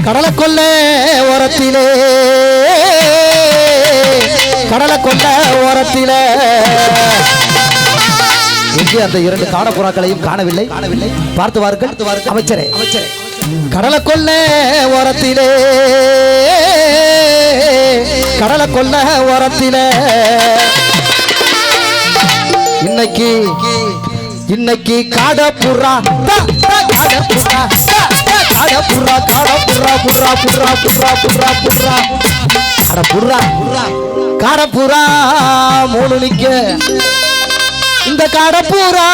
கடலை கொல்ல ஓரத்திலே கடலை கொல்ல ஓரத்திலே எங்கே அந்த இரண்டு காணப்புறாக்களையும் காணவில்லை பார்த்து வாருங்கள் அமைச்சரே கடலை கொல்ல ஓரத்திலே கடலை கொல்ல ஓரத்திலே இன்னைக்கு காடப்புறா காடப்புறா காடப்புறா காடப்புறா புறா புறா புறா புறா புறா காடப்புறா காடப்புறா மூணு நிக்க இந்த காடப்புறா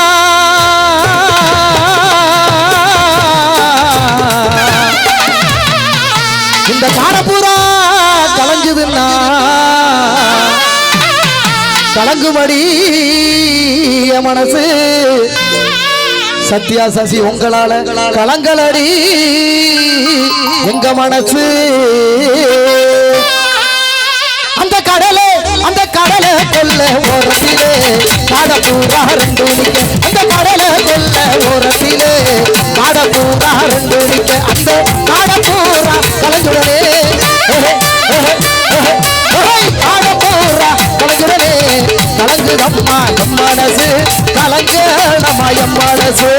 இந்த காடப்புறா கலங்குதுன்னா கலங்குமடி மனசு சத்யா சசி உங்களால கலங்களடி எங்க மனசு அந்த கடலை கொல்ல ஓரத்திலே காடப்பூரா ரெண்டு நிக்க அந்த கடலை கொல்ல ஓரத்திலே காடப்பூரா ரெண்டு நிக்க அந்த காடப்பூரா கலங்குடனே காடப்பூரா கலங்குடனே கலங்குதம்மா எம் மனசு கலங்கடமா எம் மனசு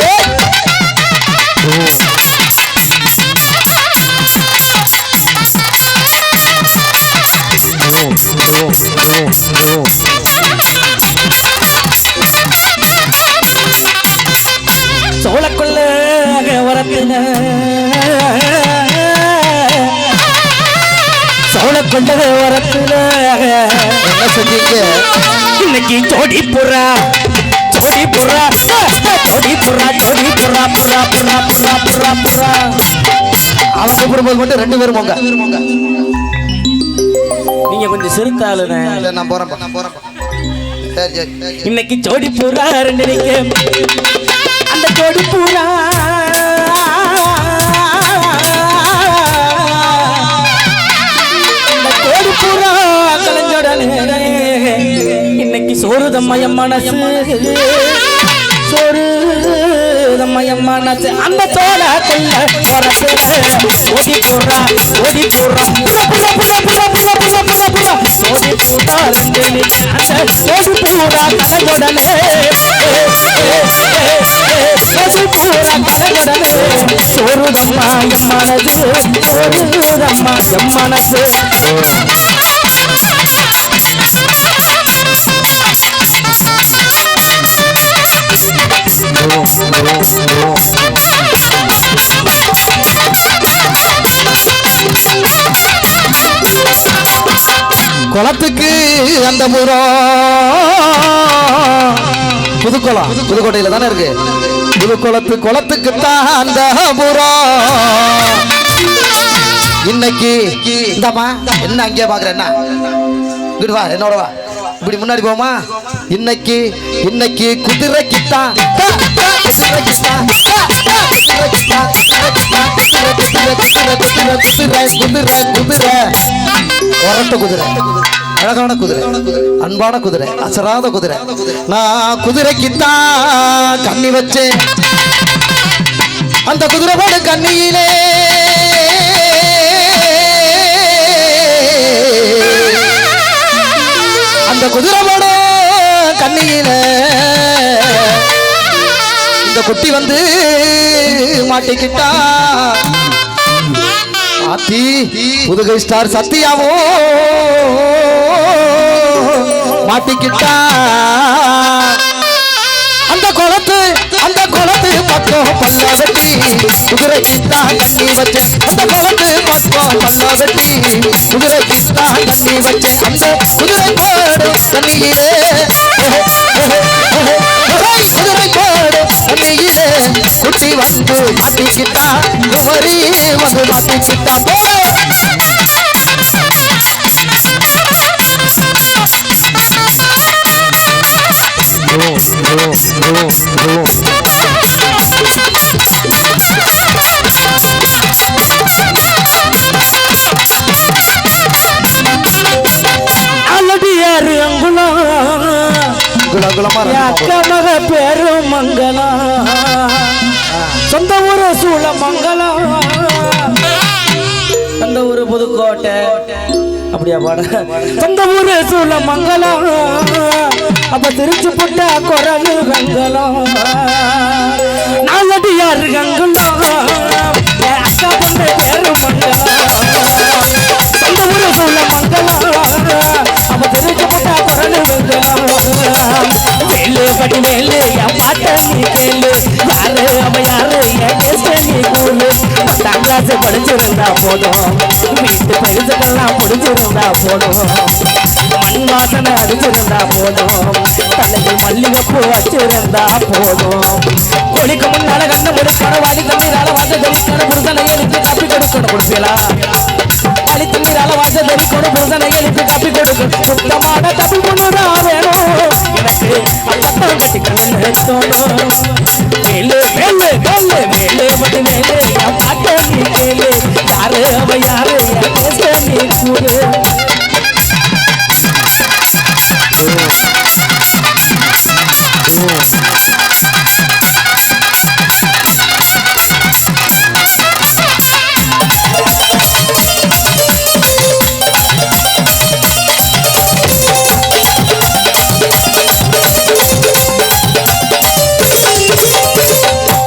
சோழக்கொள்ள வரத்தின சோழக்கொள்ள வரத்தின என்ன செஞ்சீங்க இன்னைக்கு ஜோடி புறா புறா புறா புறா புறா அவங்க கூப்பிடும்போது மட்டும் ரெண்டு பேரும் போங்க நீங்க கொஞ்சம் சிறுத்தாளுங்க நான் போறேன் இன்னைக்கு ஜோடி புறா ரெண்டு நிக்க அந்த ஜோடி புறா அந்த ஜோடி புறா கலஞ்சோடனே இன்னைக்கு சோறுதம்மையம் மனசு சோறுதம்மையம் மனசு அந்த தோட கொள்ள ஓடி போறா ஓடி போறா ஓடி போறா ரெண்டு அந்த ஓடி போறா கலஞ்சோடனே ஓடி போறா கலஞ்சோடனே சோறுதம்மா எம் மனசு சோறுதம்மா எம் மனசு குளத்துக்கு அந்த புறம் புதுக்கோட்டையில தானே இருக்கு குளத்துக்கு தான் அந்த புறம் இன்னைக்கு இந்தாமா என்ன அங்கேயே பாக்குற என்ன இங்கிட்டு வா என்னோட வா இப்படி முன்னாடி போமா இன்னைக்கு குதிரைக்குத்தான் ஒரட்ட குதிரை அழகான குதிரை அன்பான குதிரை அசராத குதிரை நான் குதிரைக்குத்தான் கண்ணி வச்சேன் அந்த குதிரை போடு கண்ணியிலே அந்த குதிரை போடு கண்ணியில இந்த குட்டி வந்து மாட்டிக்கிட்டா ஆத்தி புதுகை ஸ்டார் சத்தியாவோ மாட்டிக்கிட்டா அந்த குளத்து பக்கம் பல்ல வெட்டி குதிரைக்குத்தா கண்ணி வச்சேன் அந்த குளத்து பக்கம் பல்ல வெட்டி குதிரைக்குத்தா கண்ணி வச்சேன் அந்த குதிரை போடு கண்ணியிலே குதிரை போடு கண்ணியிலே குட்டி வந்து மாட்டிக்கிட்டா குமரி வந்து மாட்டிக்கிட்டா அக்கமக பேரும் மங்களம் சொந்த ஊர சூழ மங்களம் பூங்கோட்டை அப்படியா பாட சொந்த ஊரு சூழமங்கலம் அப்ப திருச்சி புட்டா குரல் வெங்கலம் நாலடியார் கங்குலம் அக்கா பொண்ணு பேரு மங்கலம் சொந்த ஊரு சூழமங்கலம் அப்ப திருச்சி புட்டா குரல் வெங்கலம் வேலு படி வேலு என் பாட்ட நீ கேளு யாரு அவ யாரு என் கேஸ்ட நீ கூலு 10ஆம் கிளாஸ் படிச்சிருந்தா போதும் வீட்டு பெருசுக்கெல்லாம் பிடிச்சிருந்தா போதும் மண் வாசனை அடிச்சிருந்தா போதும் தலையில் மல்லிகைப்பூ வச்சிருந்தா போதும் கோழிக்கு முன்னால கண்ண முடிக்கணும் வாடி தண்ணீரால வாச தெரிக்கணும் புருஷனை எழுப்பி காப்பி கொடுக்கணும் கொடுப்பீங்களா வாடி தண்ணீரால வாச தெரிக்கணும் புருஷனை எழுப்பி காப்பி கொடுக்கணும் சுத்தமான தப்பி பொண்ணுடா வேணும் எனக்கு அப்பத்தான் கட்டிக்கணும்னு தோணும் வேலு வேலு வேலு வேலு படி வேலு என் பாட்ட நீ கேளு யாரு அவ யாரு என் கேஸ்ட நீ கூடு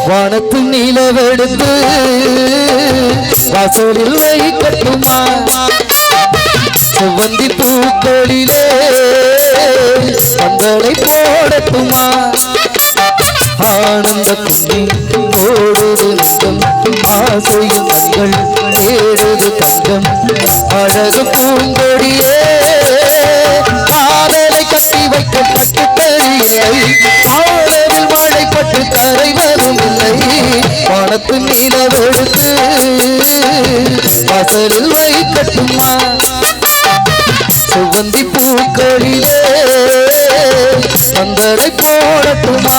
வானத்து நிலவெடுத்து வாசலில் வைக்கட்டுமா செவ்வந்தி பூக்களிலே பந்தலை போடட்டுமா ஆனந்த கும்மி ஓடுது நெஞ்சம் ஆசையும் கண்கள் தேடுது தங்கம் அழகு பூங்கொடியே காதலை கட்டி வைக்கப்பட்டு தரியை ஆளவில் வாழைப்பட்டு கரைவதும் இல்லை வானத்து நிலவெடுத்து வாசலில் வைக்கட்டுமா செவ்வந்தி பூக்களிலே பந்தலை போடட்டுமா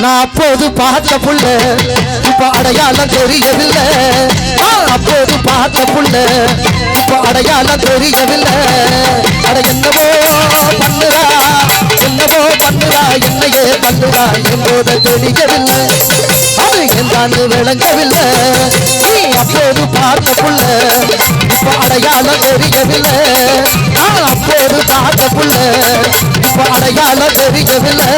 நான் அப்போது பார்த்த புள்ள இப்ப அடையாளம் தெரியவில்லை நான் அப்போது பார்த்த புள்ள இப்ப அடையாளம் தெரியவில்லை அட என்னவோ பண்ணுறா என்னையே பண்ணுறா என்போத தெரியவில்லை அது எந்தாண்டு விளங்கவில்லை நீ அப்போது பார்த்த புள்ள இப்ப அடையாளம் தெரியவில்லை நான் அப்போது பார்த்த புள்ள இப்ப அடையாளம் தெரியவில்லை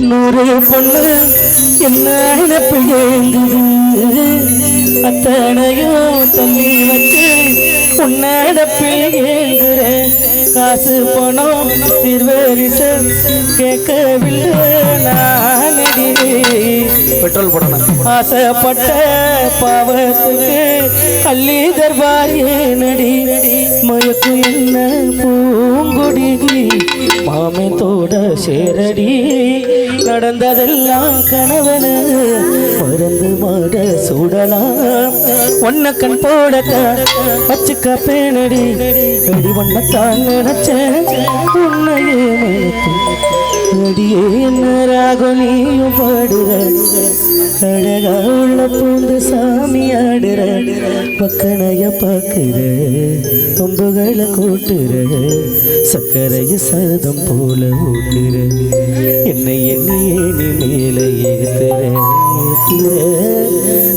நூறு பொண்ணு என்ன பிழங்குது அத்தனையும் தள்ளி வச்சு உன்னடப்பில் ஏங்குற காசு பணம் திருவரிச கேட்கவில்லை நானடி பெட்ரோல் போடணும் ஆசைப்பட்ட பாவத்துக்கு அள்ளி தர்பாரியே நடி மயக்கு என்ன பூங்கொடி மாமத்தோட சேரடி நடந்ததெல்லாம் கணவன மறந்து மாட சூடலாம் ஒன்ன கண் போடக்க வச்சுக்க பேனடி அடி ஒன்னத்தான் நினைச்சேன் உன்னையே அடியே என்ன ராகனியும் பாடுற அழகா உள்ள பூந்து சாமி ஆடுற பக்கனைய பாக்குற தொம்புகளை கூட்டுற சக்கரைய சதம் போல ஊட்டுற என்னை எண்ணியே நீ மேல ஏத்துற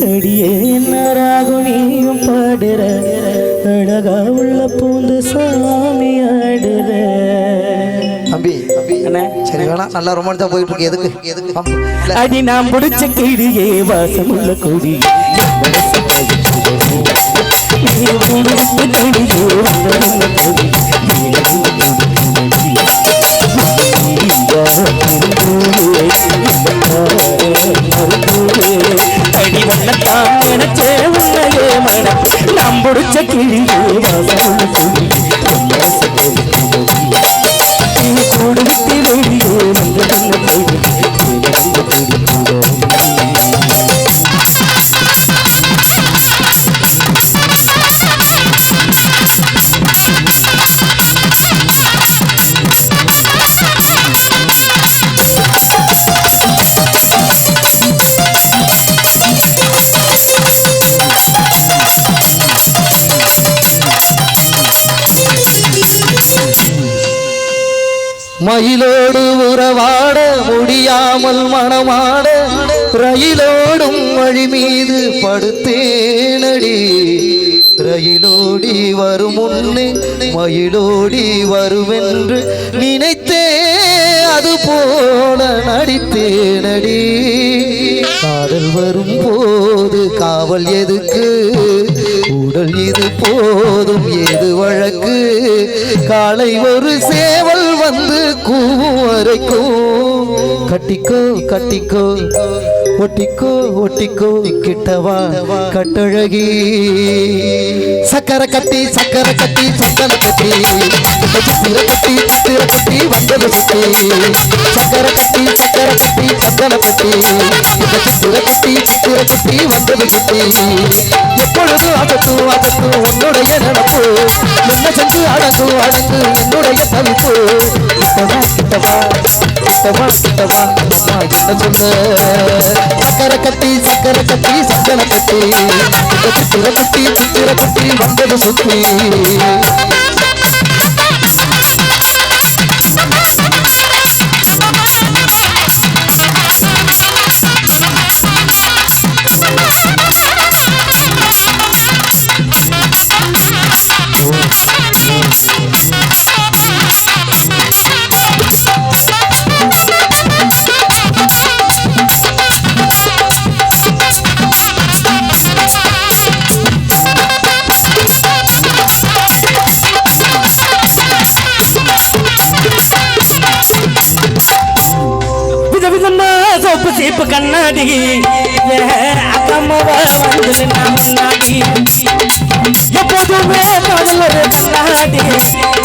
அடியே என்ன ராகனியும் பாடுற அழகா உள்ள பூந்து சாமி ஆடுற தம்பி சரி வேணாம் நல்லா ரொமான்ஸா போயிட்டு இருக்கு எதுக்கு அடி நான் முடிச்ச கிளியே வாசமுள்ள கொடி அடி ஒன்னத்தான் நினைச்சே உன்னையே மன நாம் முடிச்ச கிளியே வாசமுள்ள கொடி கூடு விட்டு வெளியே வந்து மயிலோடு உறவாட முடியாமல் மனமாட ரயிலோடும் வழி மீது படுத்தேனடி ரயிலோடி வரும் முன்னே மயிலோடி வருமென்று நினைத்தே அது போல நடித்தேனடி காதல் வரும் போது காவல் எதுக்கு உடல் இது போதும் ஏது வழக்கு காலை ஒரு சேவல் வந்து கூவும் வரைக்கும் கட்டிக்கோ கட்டிக்கோ ஒட்டிக்கோ ஒட்டிக்கோ கிட்டவா கட்டழகி சக்கர கட்டி சக்கர கட்டி சக்கர கட்டி சித்திர கட்டி சித்திர கட்டி வந்தது சுத்தி சக்கர கட்டி சக்கர கட்டி சக்கர கட்டி சித்திர கட்டி சித்திர கட்டி வந்தது சுத்தி எப்பொழுது அதட்டும் அதட்டும் உன்னுடைய நினப்பு என்ன சென்று அடங்கு அடங்கு என்னுடைய தவிப்பு கிட்டவா கிட்டவா கிட்டவா கிட்டவா என்ன சொல்ல சக்கர கட்டி சக்கர கட்டி சக்கர கட்டி சித்திர கட்டி சித்திர கட்டி வந்தது சுத்தி சீப்பு கண்ணாடி அக்கம்மாவ வந்து முன்னாடி எப்போதுமே காதல் ஒரு கண்ணாடி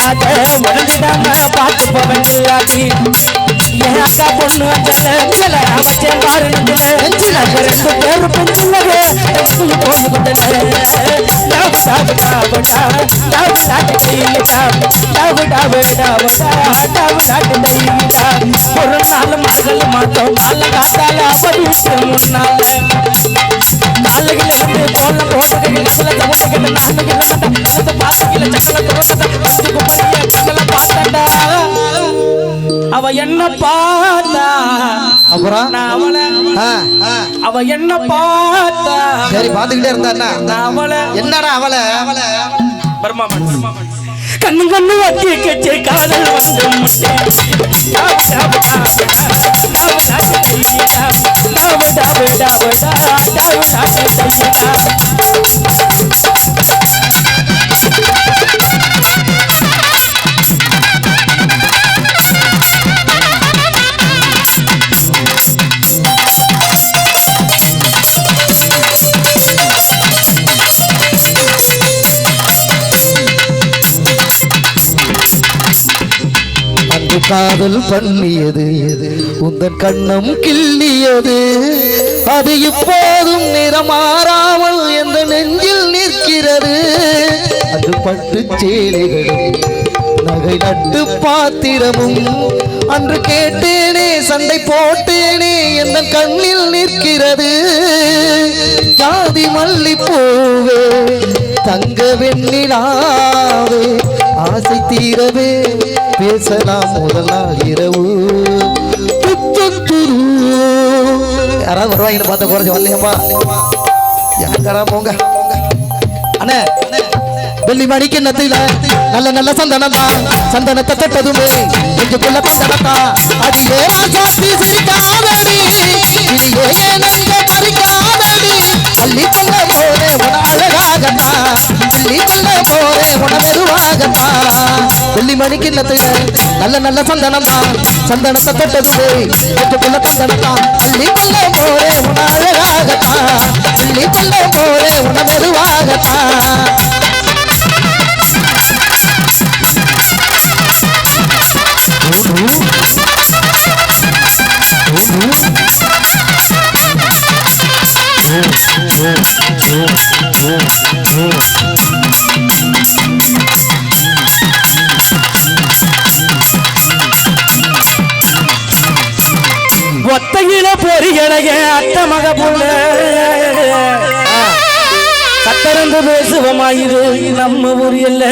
அதை மறந்துடாம பார்த்து போவேன் இல்லாடி என் அக்கா பொண்ணு அஞ்சல அவச்சேன் பாரு நெஞ்சில ரெண்டு பேரும் பெஞ்சில்லவே போய் ஒரு நாள் மகள் மாட்டோம் கால காத்தால வீட்டு முன்னால காலையில இருந்து போன போட்டுக்கிட்டு அவ என்ன பார்த்தா அப்புறம் அவ என்ன பார்த்தா சரி பாத்துக்கிட்டே இருந்தா என்னடா அவளை கண்ணு கண்ணு வட்டி கட்சி காதல் வந்து காதல் பண்ணியது உந்தன் கண்ணம் கிள்ளியது அது இப்போதும் நிறமாறாமல் எந்த நெஞ்சில் நிற்கிறது அது பட்டு சேலைகளும் நகை நட்டு பாத்திரமும் அன்று கேட்டேனே சண்டை போட்டேனே எந்த கண்ணில் நிற்கிறது ஜாதி மல்லிப்பூவே தங்க வெண்ணிலாவே ஆசை தீரவே பேசலாம் முதல் நாள் இரவு யாராவது வருவாங்கன்னு பார்த்த குறைச்சி வரலையப்பா யாரா போங்க அண்ணே வெள்ளி மணிக்கு நத்தில நல்ல நல்ல சந்தனம் தான் சந்தனத்தை தொட்டதுமே நெஞ்சுக்குள்ள சந்தனம் தான் அது ஏனா சாத்தி சிரிக்காதடி இது ஏனங்க பறிக்காதடி அள்ளி கொள்ள போரே உன அழகாகத்தான் அள்ளி கொள்ள போரே உன மெதுவாகத்தான் வெள்ளி மணிக்கு நத்தில நல்ல நல்ல சந்தனம் தான் சந்தனத்தை தொட்டதுமே நெஞ்சுக்குள்ள சந்தனம் தான் அள்ளி கொள்ள போரே உன அழகாகத்தான் அள்ளி கொள்ள போரே உன மெதுவாகத்தான் ஒத்தையில பொறிகளைய அத்த மக புள்ள சத்தரந்து பேசுவமாயுது நம்ம ஊர் இல்ல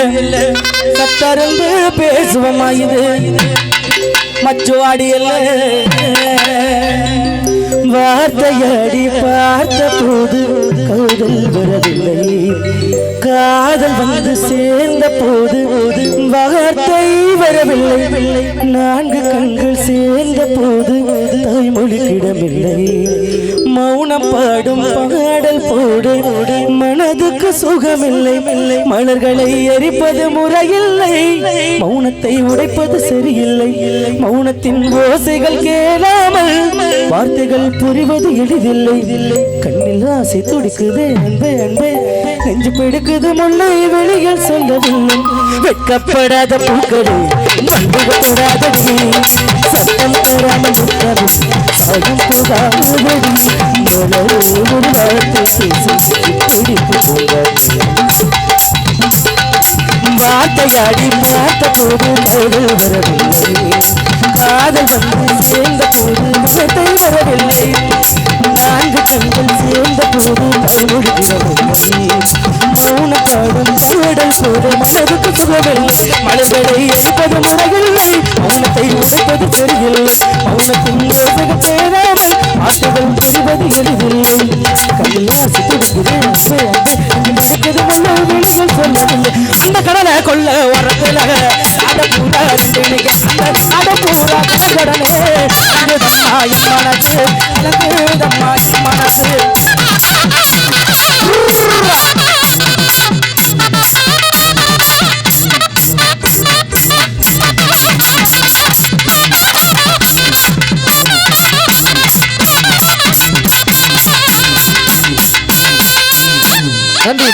சத்தரந்து பேசுவமாயுது மச்சுவாடியல்ல வார்த்தையாடி பார்த்த போது காதல் வரவில்லை காதல் வந்து சேர்ந்த போது வார்த்தை வரவில்லை நான்கு கண்கள் சேர்ந்த போது தாய்மொழி கிடமில்லை மௌனம் பாடும் பாடல் போடு மனதுக்கு சுகமில்லை மலர்களை எரிப்பது முறையில்லை மௌனத்தை உடைப்பது சரியில்லை மௌனத்தின் ஓசைகள் கேளாமல் வார்த்தைகள் புரிவது எளிதில்லை கண்ணில் ஆசை துடிக்குது அன்பே அன்பே நெஞ்சு பிடிக்குது முல்லை வெளியில் சொல்லவில்லை வெட்கப்படாத பூக்களே வந்துவிடாதடி சத்தம் தராமல் நிற்கவே சாயம் போகாதடி மலரே ஒரு வார்த்தை பேசி பிடித்து போகாது வார்த்தையாடி பார்த்த போது காதல் வரவில்லை காதல் வந்து சேர்ந்த போது வார்த்தை வரவில்லை நான்கு கண்கள் சேர்ந்த போது தாய்மொழிகிறவில்லை மௌன பாடும் பாடல் போது மனதுக்கு சுகவில்லை மலர்களை எரிப்பது முறையில்லை மௌனத்தை உடைப்பது தெரியவில்லை மௌனத்தின் யோசனை சேராமல் ஆசைகள் புரிவது எளிதில்லை கையில் ஆசை துடிக்கிறேன் நடக்கிறது நல்ல வெளிகள் சொல்லவில்லை அந்த கடலை கொள்ள வரத்துல அடப்பூரா அடப்பூரா கடனே மனசு நன்றி.